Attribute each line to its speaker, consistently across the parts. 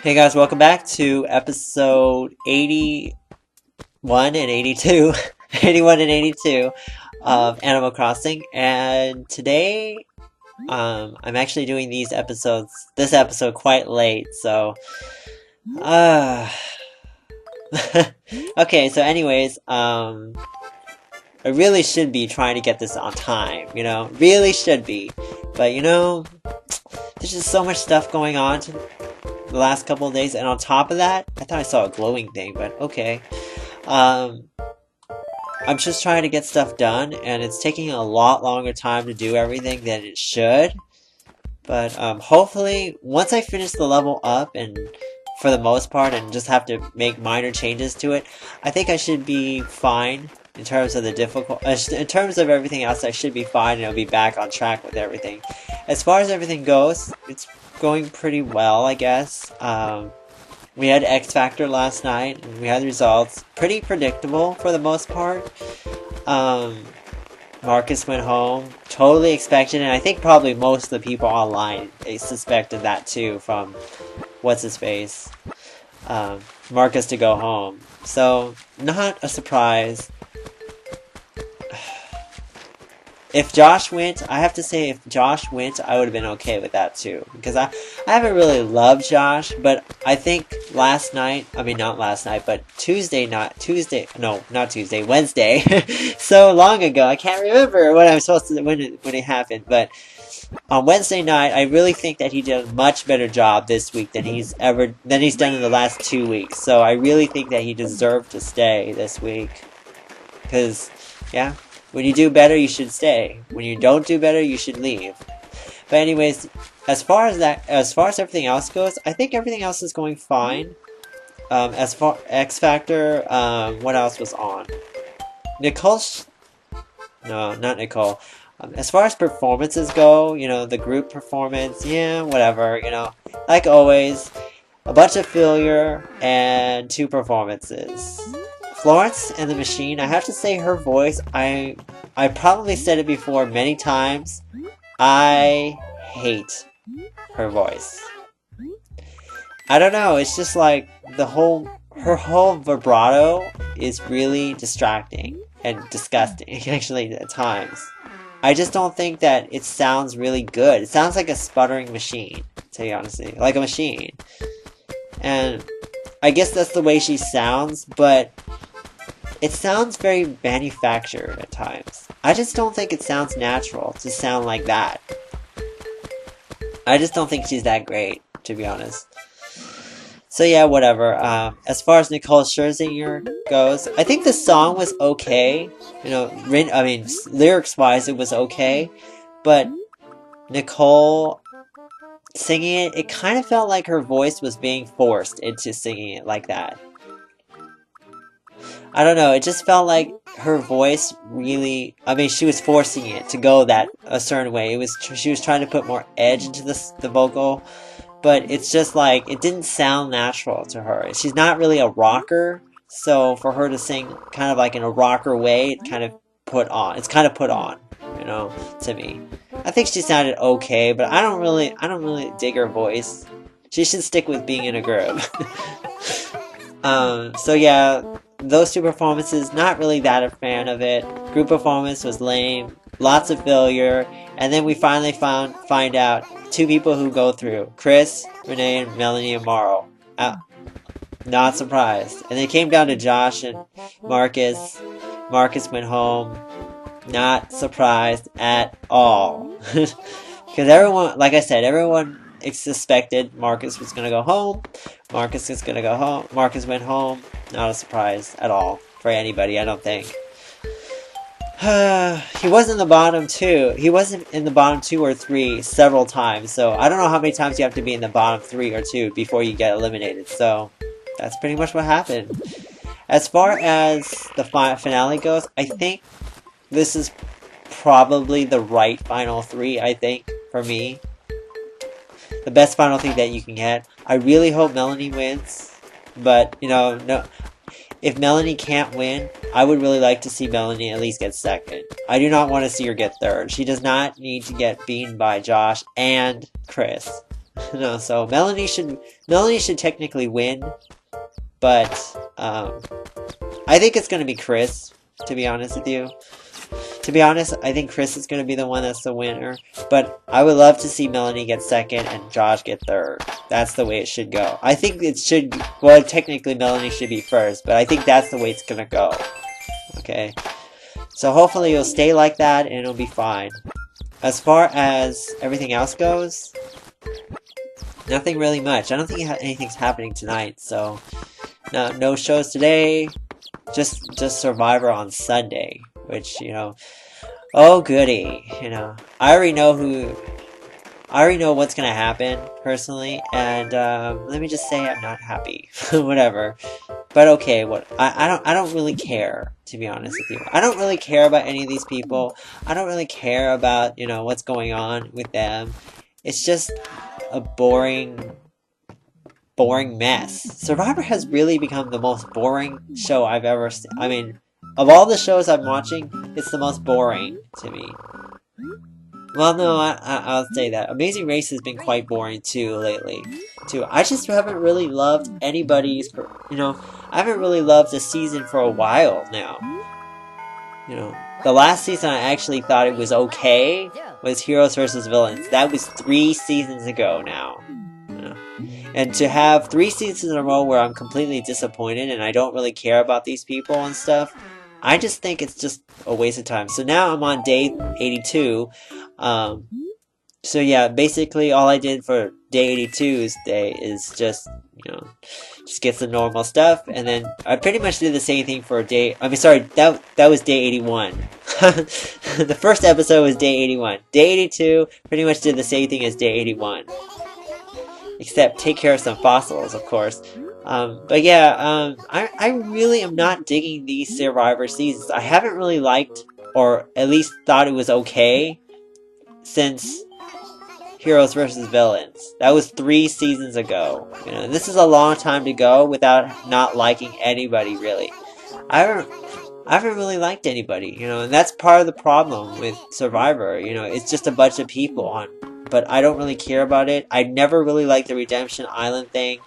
Speaker 1: Hey guys, welcome back to episode 81 and 82, 81 and 82 of Animal Crossing. And today, I'm actually doing this episode quite late, so, uh, okay, so anyways, I really should be trying to get this on time, really should be. But there's just so much stuff going on the last couple of days, and on top of that, I thought I saw a glowing thing, but okay. Um, I'm just trying to get stuff done, and it's taking a lot longer time to do everything than it should. But hopefully, once I finish the level up, and for the most part, and just have to make minor changes to it, I think I should be fine in terms of the in terms of everything else. I should be fine, and I'll be back on track with everything. As far as everything goes, it's going pretty well, I guess. We had X Factor last night, and we had the results. Pretty predictable for the most part. Marcus went home. Totally expected, and I think probably most of the people online, they suspected that too from what's-his-face. Marcus to go home. So, not a surprise. If Josh went, I have to say, if Josh went, I would have been okay with that too. Because I haven't really loved Josh, but I think not last night, but Wednesday, so long ago, I can't remember when it happened, but on Wednesday night, I really think that he did a much better job this week than he's done in the last 2 weeks. So I really think that he deserved to stay this week. Because, yeah. When you do better, you should stay. When you don't do better, you should leave. But anyways, as far as everything else goes, I think everything else is going fine. As far X Factor, what else was on? No, not Nicole. As far as performances go, the group performance, yeah, whatever, like always, a bunch of failure and 2 performances. Florence and the Machine, I have to say her voice, I probably said it before many times, I hate her voice. I don't know, it's just like her whole vibrato is really distracting and disgusting, actually, at times. I just don't think that it sounds really good. It sounds like a sputtering machine, to tell you honestly, like a machine. And I guess that's the way she sounds, but it sounds very manufactured at times. I just don't think it sounds natural to sound like that. I just don't think she's that great, to be honest. So yeah, whatever. As far as Nicole Scherzinger goes, I think the song was okay. Lyrics-wise, it was okay. But Nicole singing it kind of felt like her voice was being forced into singing it like that. I don't know, it just felt like her voice really, she was forcing it to go a certain way. She was trying to put more edge into the vocal, but it's just like, it didn't sound natural to her. She's not really a rocker, so for her to sing kind of like in a rocker way, it's kind of put on, to me. I think she sounded okay, but I don't really dig her voice. She should stick with being in a group. So yeah, those 2 performances, not really that a fan of it. Group performance was lame, lots of failure, and then we finally find out 2 people who go through. Chris, Renee, and Melanie and Morrow. Not surprised. And it came down to Josh and Marcus. Marcus went home. Not surprised at all. Because everyone, like I said, everyone suspected Marcus was going to go home. Marcus went home. Not a surprise at all for anybody, I don't think. He was in the bottom 2. He wasn't in the bottom 2 or 3 several times. So I don't know how many times you have to be in the bottom 3 or 2 before you get eliminated. So that's pretty much what happened. As far as the finale goes, I think this is probably the right final 3, I think, for me. The best final thing that you can get. I really hope Melanie wins. But, no. If Melanie can't win, I would really like to see Melanie at least get 2nd. I do not want to see her get 3rd. She does not need to get beaten by Josh and Chris. No, so Melanie should technically win, but I think it's gonna be Chris, to be honest with you. To be honest, I think Chris is gonna be the one that's the winner, but I would love to see Melanie get second and Josh get third. That's the way it should go. I think it should, well, technically Melanie should be first, but I think that's the way it's gonna go. Okay? So hopefully it'll stay like that and it'll be fine. As far as everything else goes, nothing really much. I don't think anything's happening tonight, so no shows today. Just Survivor on Sunday, which, you know, oh goody, you know. I already know what's gonna happen personally, and let me just say I'm not happy. Whatever. But okay, I don't really care, to be honest with you. I don't really care about any of these people. I don't really care about, you know, what's going on with them. It's just a boring mess. Survivor has really become the most boring show I've ever seen. I mean, of all the shows I'm watching, it's the most boring to me. Well, no, I'll say that. Amazing Race has been quite boring too lately. I just haven't really loved anybody's, you know, I haven't really loved a season for a while now. You know, the last season I actually thought it was okay was Heroes vs. Villains. That was 3 seasons ago now. You know? And to have 3 seasons in a row where I'm completely disappointed and I don't really care about these people and stuff, I just think it's just a waste of time. So now I'm on day 82. So yeah, basically all I did for day 82's day is just, you know, just get some normal stuff, and then I pretty much did the same thing for day, I mean, sorry, that was day 81. The first episode was day 81. Day 82 pretty much did the same thing as day 81. Except take care of some fossils, of course. But yeah, I really am not digging these Survivor seasons. I haven't really liked, or at least thought it was okay, since Heroes vs. Villains. That was 3 seasons ago. You know, this is a long time to go without not liking anybody, really. I haven't really liked anybody, you know, and that's part of the problem with Survivor. You know, it's just a bunch of people on, but I don't really care about it. I never really liked the Redemption Island thing.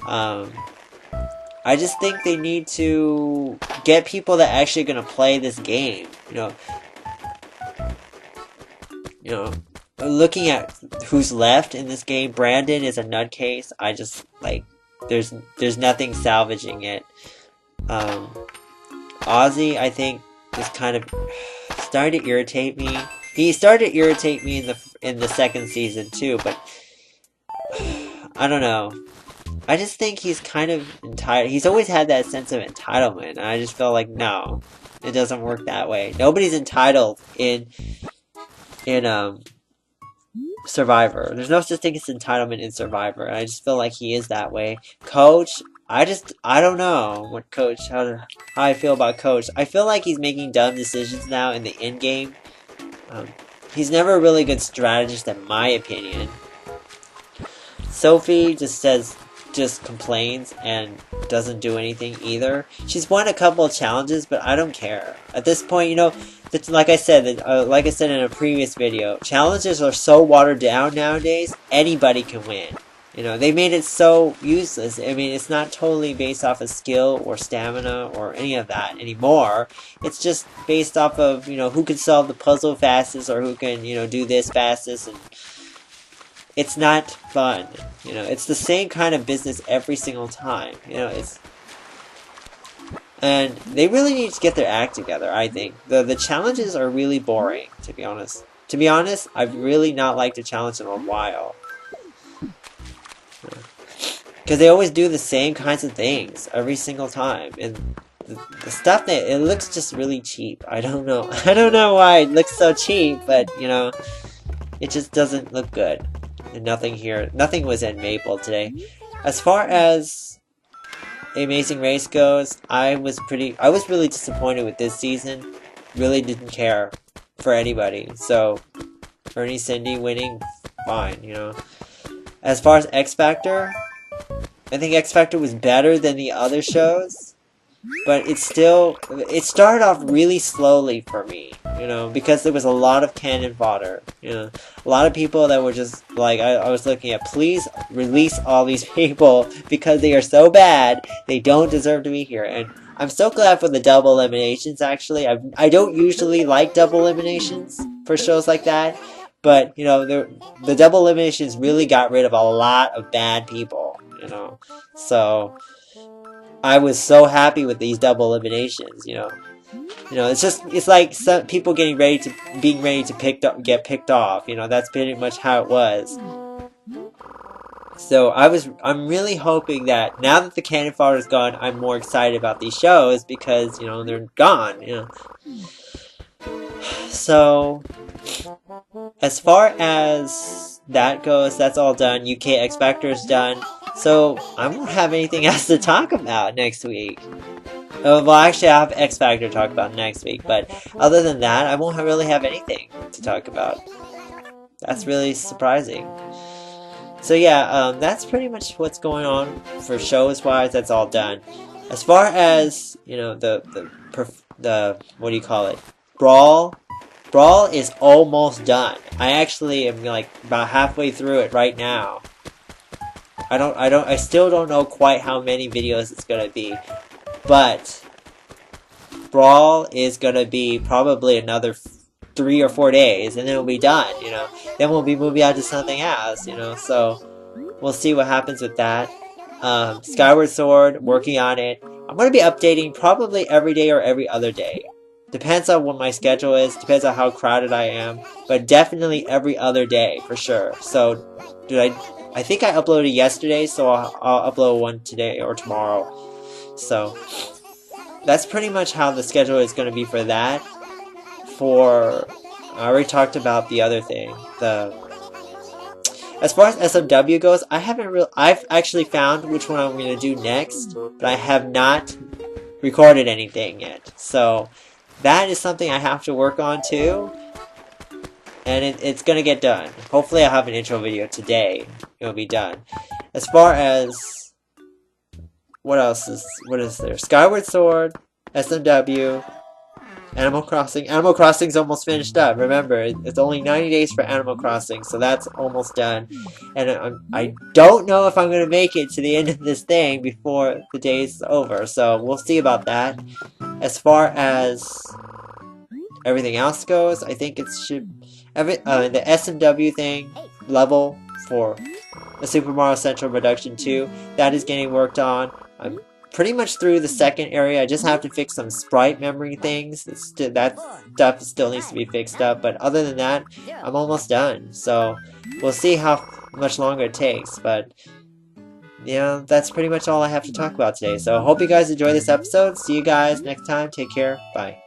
Speaker 1: I just think they need to get people that are actually gonna play this game. You know, looking at who's left in this game, Brandon is a nutcase. I just, like, there's nothing salvaging it. Ozzy, I think, is kind of starting to irritate me. He started to irritate me in the second season too, but I don't know. I just think he's kind of entitled. He's always had that sense of entitlement, and I just feel like, no, it doesn't work that way. Nobody's entitled in Survivor. There's no such thing as entitlement in Survivor, and I just feel like he is that way. Coach, I don't know what Coach, how I feel about Coach. I feel like he's making dumb decisions now in the end game. He's never a really good strategist, in my opinion. Sophie just complains and doesn't do anything either. She's won a couple of challenges, but I don't care. At this point, you know, like I said in a previous video, challenges are so watered down nowadays, anybody can win. You know, they made it so useless. I mean, it's not totally based off of skill or stamina or any of that anymore. It's just based off of, you know, who can solve the puzzle fastest or who can, you know, do this fastest, and it's not fun. You know, it's the same kind of business every single time. You know, and they really need to get their act together, I think. The challenges are really boring, to be honest. To be honest, I've really not liked a challenge in a while. Because they always do the same kinds of things every single time. And the stuff that, it looks just really cheap. I don't know. I don't know why it looks so cheap, but, you know, it just doesn't look good. And nothing was in Maple today. As far as Amazing Race goes, I was really disappointed with this season. Really didn't care for anybody. So, Ernie Cindy winning, fine, you know. As far as X Factor, I think X Factor was better than the other shows, but it started off really slowly for me. you know, because there was a lot of cannon fodder, you know, a lot of people that were just like, I was looking at, please release all these people because they are so bad, they don't deserve to be here. And I'm so glad for the double eliminations, actually. I don't usually like double eliminations for shows like that, but, you know, the double eliminations really got rid of a lot of bad people, you know, so I was so happy with these double eliminations, you know. You know, it's like some people being ready to get picked off. You know, that's pretty much how it was. So I'm really hoping that now that the cannon fodder is gone, I'm more excited about these shows because, you know, they're gone. You know, so as far as that goes, that's all done. UK X Factor's done. So I won't have anything else to talk about next week. Well, actually, I have X Factor to talk about next week, but other than that, I won't really have anything to talk about. That's really surprising. So yeah, that's pretty much what's going on for shows-wise. That's all done. As far as, you know, the what do you call it? Brawl is almost done. I actually am like about halfway through it right now. I still don't know quite how many videos it's gonna be. But Brawl is gonna be probably another 3 or 4 days, and then it'll be done, you know. Then we'll be moving on to something else, you know. So we'll see what happens with that. Skyward Sword, working on it. I'm gonna be updating probably every day or every other day. Depends on what my schedule is. Depends on how crowded I am. But definitely every other day for sure. So, I think I uploaded yesterday, so I'll upload one today or tomorrow. So, that's pretty much how the schedule is going to be for that. I already talked about the other thing. As far as SMW goes, I've actually found which one I'm going to do next, but I have not recorded anything yet. So, that is something I have to work on too. And it's going to get done. Hopefully I'll have an intro video today. It'll be done. As far as what is there? Skyward Sword, SMW, Animal Crossing. Animal Crossing's almost finished up. Remember, it's only 90 days for Animal Crossing, so that's almost done. And I don't know if I'm going to make it to the end of this thing before the day's over, so we'll see about that. As far as everything else goes, I think the SMW thing level for the Super Mario Central Production 2, that is getting worked on. I'm pretty much through the second area. I just have to fix some sprite memory things. That stuff still needs to be fixed up, but other than that, I'm almost done. So we'll see how much longer it takes, but yeah, that's pretty much all I have to talk about today. So I hope you guys enjoyed this episode. See you guys next time. Take care. Bye.